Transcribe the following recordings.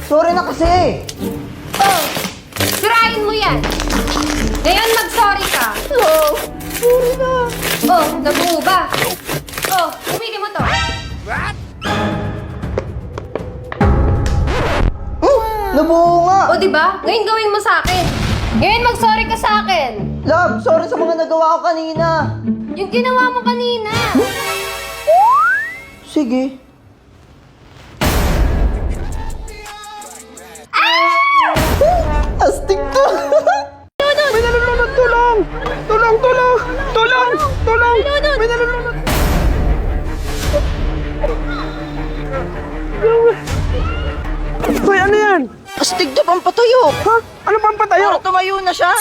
Sorry na kasi! Oh, sirain mo yan. Ngayon mag-sorry ka. Oh, sorry na! Oh, nabuo ba? Oh, pumili mo to. Nabuo nga! O, diba? Ngayon gawin mo sa akin. Ngayon mag-sorry ka sa akin. Love, sorry sa mga nagawa ko kanina! Yung ginawa mo kanina. Sige. Astig to! May nalulunod! Tulong! Tulong! Tulong! Tulong! Tulong! May nalulunod! Hoy, ano yan? Astig to, pampatayo! Ha? Ano pang patayo? Para tumayo na siya!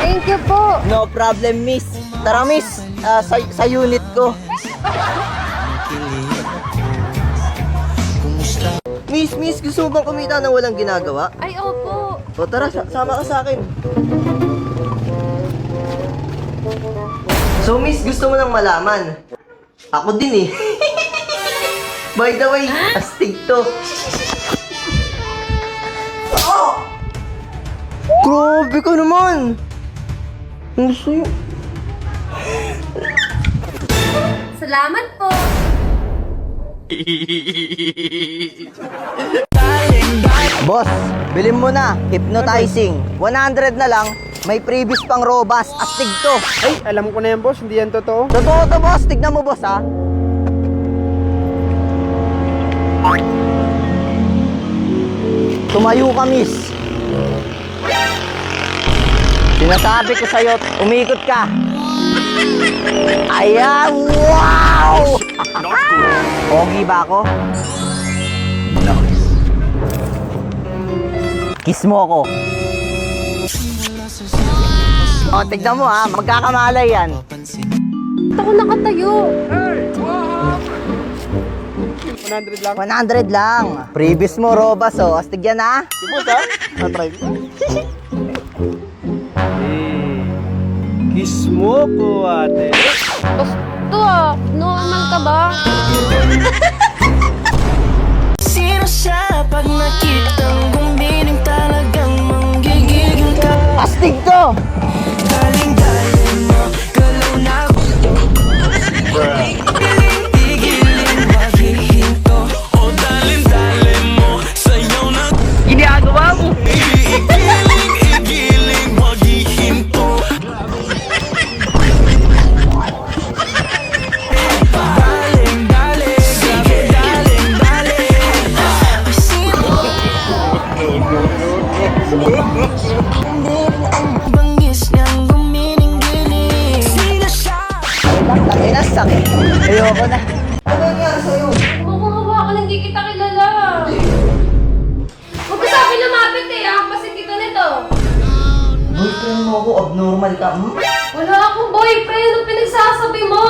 Thank you po. No problem, miss. Tara, miss. Sa unit ko. Miss, gusto mo bang kumita na walang ginagawa? Ay, opo. O tara, sama ka sa akin. So, miss, gusto mo nang malaman? Ako din eh. By the way, astig to. Oh! Grabe ka naman! Ang sayo. Salamat po. Boss, bilhin mo na. Hypnotizing. 100 na lang. May previous pang robust. Astig to. Ay, alam ko na yan, boss. Hindi yan totoo. Totoo to, boss. Tignan mo, boss, ha? Tumayo ka, miss. Sinasabi ko sa'yo, umikot ka. Ayan, wow! Pogi ba ako? No. Kiss mo ako. O, tignan mo ha, magkakamalay yan. Ako nakatayo. 100 lang. 100 lang. Previous mo, Robas, oh. Astig yan, ha? Si boss, ha? Na-try ko. Kiss mo ko, ate. Gusto ah. Normal ka ba? Sino siya pag nakitang gumiling talagang manggigigil ka? Astig to! Galing-galing mo, galaw na Tigilin, wag hihinto O dalin-dalin mo, sayaw na Ginagawa mo! Igiling, wag hihinto Daling-daling, sige daling-daling Bangis niyang gumiling-giling Sino siya? Tangin na, sakit. Ayoko na. Ano nangyari sa'yo? Makahawakan, hindi kita kilala. Huwag ka sa akin lumapit eh. Hampasin kita nito. Boyfriend mo ako, abnormal ka. Wala akong boyfriend. Anong pinagsasabi mo?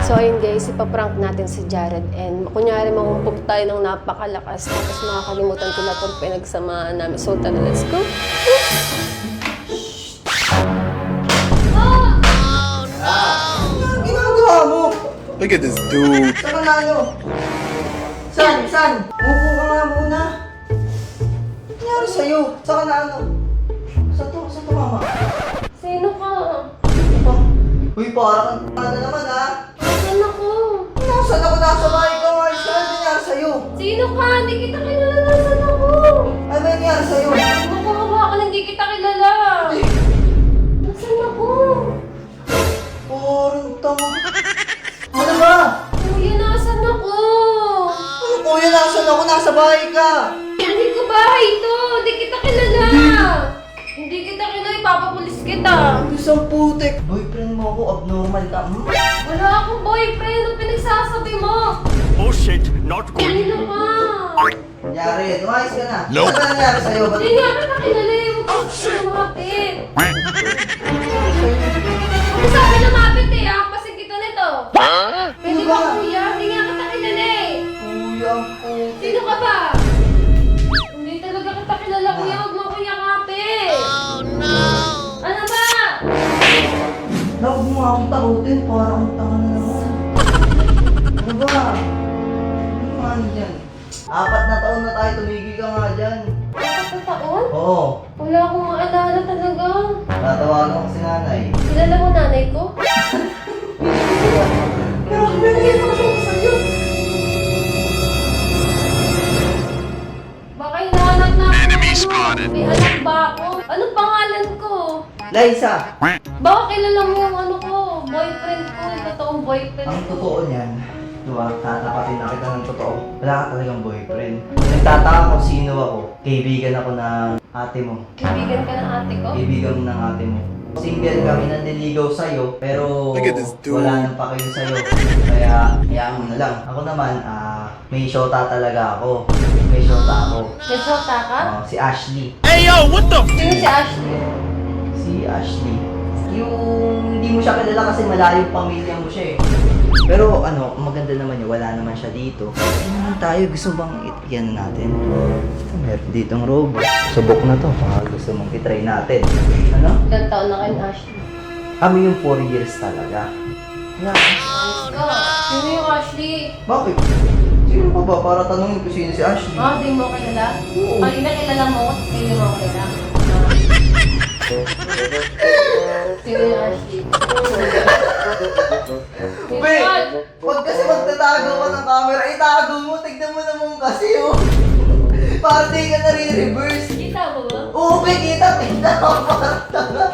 So ayun guys, ipaprank natin si Jared and kunyari makumpog tayo ng napakalakas tapos makakalimutan ko na itong pinagsamaan namin. So tara, let's go! Ano ginagawa mo? Look at this dude. Saan ka na ano? San? Upo ka nga muna. Ano nangyari sa'yo? Saan ka na ano? Saan to mama? Sino ka? Uy, parang na naman ha? Saan ako? Nasaan ako? Nasa bahay ka nga. Saan nangyari sa'yo? Sino ka? Hindi kita kilala. Nasaan ako? Ano ba nangyari sa'yo? Makahawakan, hindi kita kilala. Nasaan ako? Parang tama. Ano ba? Kuya, nasaan ako? Ano kuya, nasaan ako? Nasa bahay ka. Hindi ko bahay ito. Hindi kita kilala. Hindi kita kilala. Ipapapulis kita. Isang putik. Boyfriend mo ako, abnormal ka. Wala akong boyfriend. Anong pinagsasabi mo? Oh shit, not good. Sino ka? Nangyari, tumayos ka na. Nope. Ano nangyari sa'yo? Ba't Hindi nga kita kilala eh. Huwag ka lumapit. Huwag sa akin lumapit eh. Hampasin kita nito. Pwede ba kuya? Hindi nga kita kilala eh. kuya ang putik? Sino ka ba? Hindi talaga kita kilala kuya. Huwag mo akong yakapin. Oh no! Ano ba? Huwag mo nga akong takutin, parang tanga na naman. Ano ba? Ano nga dyan? 4 na taon na tayo, tumigil ka nga dyan. Kapag taon? Oo, Wala akong maalala talaga. tatawagan ko si nanay. Kilala mo nanay ko? Pero binigay ko siya sa'yo. Baka hinahanap na ako ng ano. May anak ba ako? Anong pangalan ko? Liza, Baka kilala mo yung ano ko, boyfriend ko, yung totoong boyfriend ang ko. totoo niyan, diba, tatapatin na kita ng totoo. Wala ka talagang boyfriend. Nagtataka kung sino ako. Kaibigan ako ng ate mo. Kaibigan ka ng ate ko? Kaibigan mo ng ate mo. Single kami, nanliligaw sa'yo, pero Look at this dude. wala nang pakil sa'yo. Kaya, hayaan mo na lang. Ako naman, may shota talaga ako. May shota ako. May shota ka? Si Ashley. Hey yo, what the? Sino si Ashley? Si Ashley. Yung hindi mo siya kilala kasi malayong pamilya mo siya eh. Pero ano, maganda naman yun, wala naman siya dito. Ano naman tayo, gusto bang yan natin? Meron ditong robe. Subok na to, baka gusto mong itry natin. Ano? Ilang taon na kayo Ashley? Kami yung 4 years talaga. Yeah. Let's go. Sino yung Ashley? Bakit? Sino pa ba? Para tanongin ko sino si Ashley. Ah, di mo kilala? Oo. Kanina kilala mo ko, tapos hindi mo kilala. Sino yung Ashley? Be! Huwag kasi magtatago ka ng camera, itago mo, tignan mo naman kasi oh. Para di ka nare-reverse. Kita mo ba? Oo, be, kita mo, parang tanga.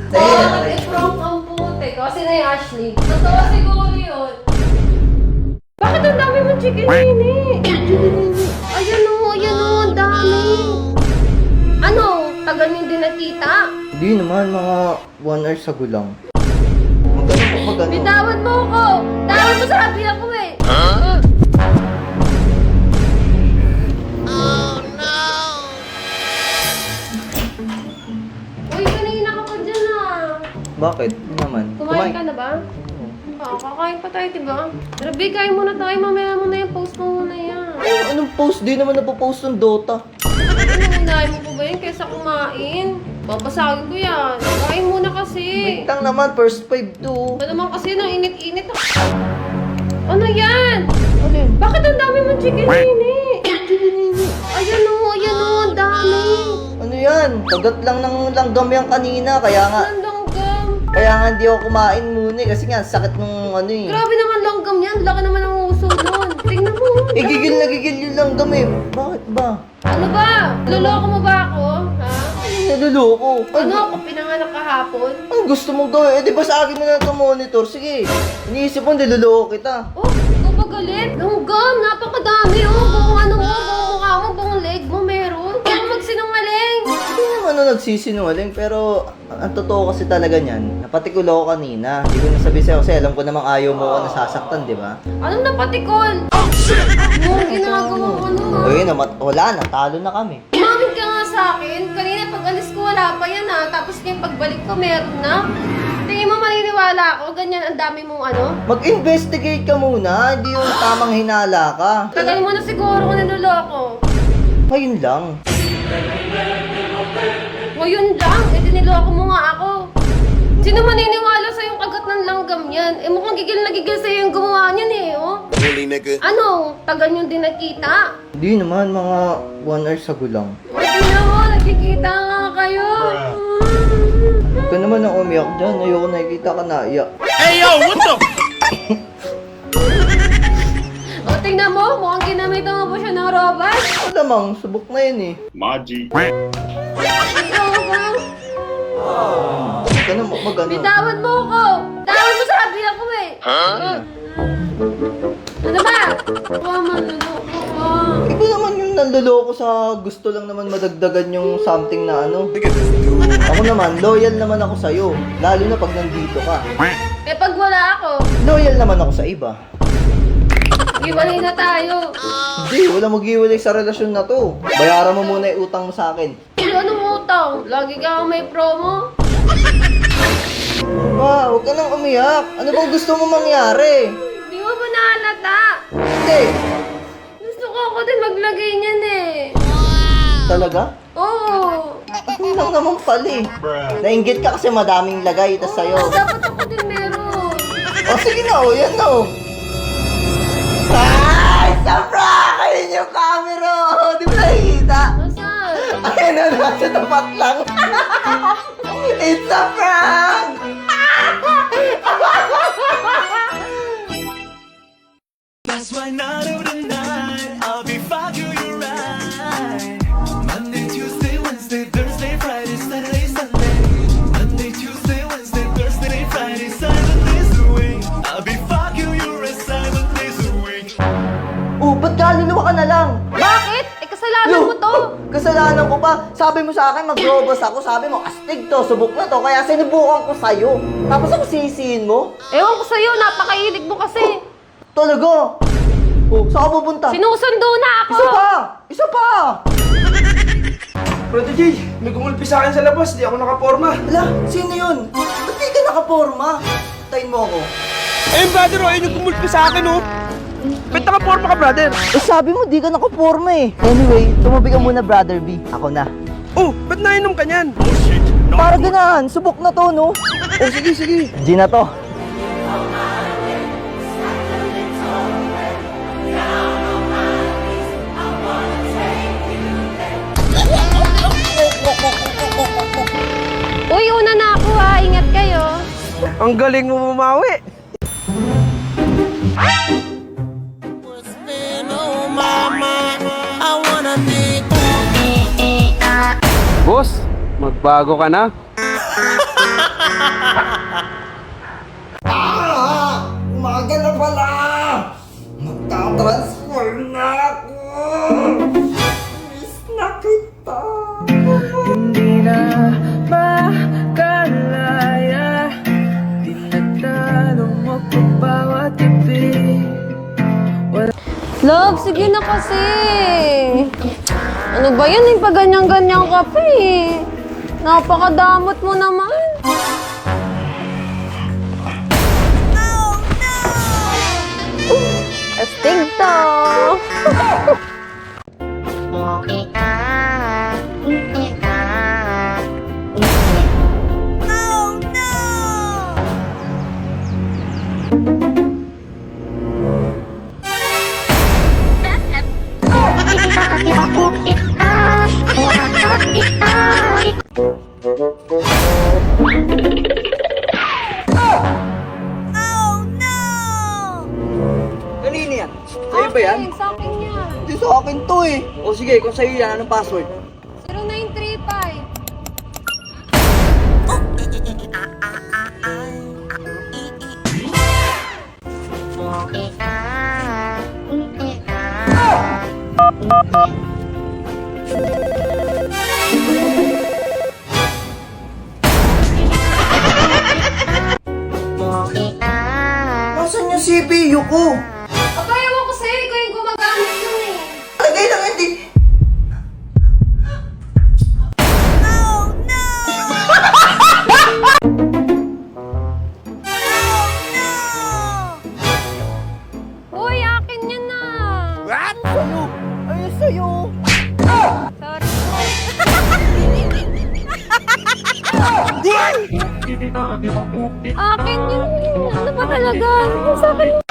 Sige, Oo, na nag-prank ang puti. Kasi na yung Ashley. Totoo siguro yun. Bakit ang dami mong chicken nini? Ayan o, ang dami. Ano? Tagal nyo din nakita? Hindi naman, mga 1 hour sa gulang. Magano pa magano? Bitawan mo ako! Tawad mo sabi ako eh! Uy, kanina ka pa dyan ah. Bakit? Hindi naman. Kumain ka na ba? Kakain pa tayo, diba? Rabi, kain muna tayo. Mamaya mo na yung post mo muna yan. Anong post? Di naman napopost ng Dota. Ano, unahin mo pa ba yun kaysa kumain? Babasagin ko yan. Kain muna kasi. Wait lang naman, first 5 to. Ano naman kasi nang init-init. Ano yan? Bakit ang dami mong chicken nini? Ayan o, ang dami. Ano yan? Kagat lang ng langgam yan kanina, kaya nga. Ang langgam. Kaya nga hindi ako kumain muna eh, kasi nga sakit nung ano eh. Grabe naman langgam yan. Laki naman ang uso nun. Tingnan mo. Gigil na gigil yung langgam eh. Bakit ba? Ano ba? Loloko mo ba ako? Ha? Naluloko. Ano ako pinanganak kahapon? Ano gusto mong gawin? Eh di ba sa akin mo na ito monitor? Sige. Iniisip mo, niluloko kita. Oh, ikaw ba galit? Langgam, napakadami oh. Buong ano mo, buong mukha mo, buong leg mo meron. Kaya mo magsinungaling. Hindi naman na nagsisinungaling, pero ang totoo kasi talaga niyan, napatikulo ako kanina. Hindi ko nasabi sa'yo kasi alam ko namang ayaw mo ako nasasaktan, di ba? Anong napatikon? Ano ginagawa mo ano ha? Ayun, wala na, talo na kami. Umamin ka nga sa akin. Kanina pag alis ko wala pa yan ha. Tapos ngayon pagbalik ko meron na. Tingin mo maniniwala ako? Ganyan ang dami mong ano? Mag-investigate ka muna, hindi yung tamang hinala ka. Tagal mo na siguro kung niloloko. Ayun lang. Ngayon lang, niloloko mo nga ako. Sino maniniwala sa yung kagat ng langgam yan? Eh mukhang gigil na gigil sa'yo yung gumawa niyan eh, oh. Really, nigga? Ano? Tagal nyo din nakita? Hindi naman, mga 1 hour sa gulang. Tingnan mo, nagkikita nga kayo. Huwag ka naman ang umiyak dyan, ayoko nakikita ka naiyak. Hey yo, what the? O, tingnan mo, mukhang ginamitan mo pa siya ng robot. Alamang, subok na yun eh. Maji. Ikaw, Huwag ka na mag-ano. bitawan mo ako. Tawad mo sabi ako eh. Ano ba? Manluloko ka. Ikaw naman yung nanloloko sa gusto lang naman madagdagan yung something na ano. Look at this dude. Ako naman, loyal naman ako sa'yo. Lalo na pag nandito ka. Eh pag wala ako, Loyal naman ako sa iba. iwalay na tayo. Hindi, wala mag-iwalay sa relasyon na to. Bayaran mo muna yung utang mo sa akin. Pero anong utang? Lagi ka may promo? Pa, huwag ka nang umiyak. Ano bang gusto mo mangyari? Di mo ba nahalata? Hindi. Gusto ko ako din maglagay niyan eh. Talaga? Oo. Ano lang naman pala eh. Nainggit ka kasi madaming lagay, tas sa'yo. Dapat ako din meron. O sige na, o yan na o. Ay! Sabra! Ayun yung camera! O, di mo nakikita? Nasaan? Ayun na, nasa tapat lang. It's a prank! That's why night of the night I'll be fucking you right. Monday, Tuesday, Wednesday, Thursday, Friday, Saturday, Sunday. Monday, Tuesday, Wednesday, Thursday, Friday, 7 days a week. I'll be fucking you right 7 days a week. Oh, ba't kaluluwa ka na lang? Bakit? Eh, kasalanan mo to. Kasalanan ko pa. Sabi mo sa akin, mag-robos ako. Sabi mo, astig to, subok na to. Kaya sinubukan ko sa'yo. Tapos ako sisihin mo? Ewan ko sa'yo, napakahilig mo kasi. Talaga? Oh, saan ka pupunta? Sinusundo na ako. Isa pa! Isa pa! Brother Jay, may gumulpi sa akin sa labas. Di ako nakaporma. Ala, sino yun? Ba't di ka nakaporma? Tayin mo ako. Ayun, brother, oh. Ayun yung gumulpi sa akin, oh. Ba't nakaporma ka, brother? Eh, sabi mo, di ka nakaporma eh. Anyway, tumabi ka muna, Brother B. Ako na. Oh, ba't nainom ka niyan? Para ganahan, subok na to, no? Oh, sige, sige. G na to. Uy, una na ako ha. Ingat kayo. Ang galing mo bumawi. Oh mama, I wanna be. Boss, magbago ka na. Umaga na pala! Magta-transfer na ako! Miss na kita! Hindi na makalaya. Tinatanong mo kung bawat ibig. Love, sige na kasi. Ano ba yan? Yung paganyan-ganyan ka pa eh. Napakadamot mo naman. Astig to. Kanina yan? Sa'yo ba yan? Sa akin yan. Hindi sa akin to eh. O sige, kung sa'yo yan, anong password? 0935. Nasaan yung CPU ko? Aba, ewan ko sa'yo. Ikaw yung gumagamit nun eh. Lagay lang hindi. Uy, akin yan na. Sa'yo. Ayun sa'yo. Sorry. Akin yun. Ano ba talaga? Ano sa akin?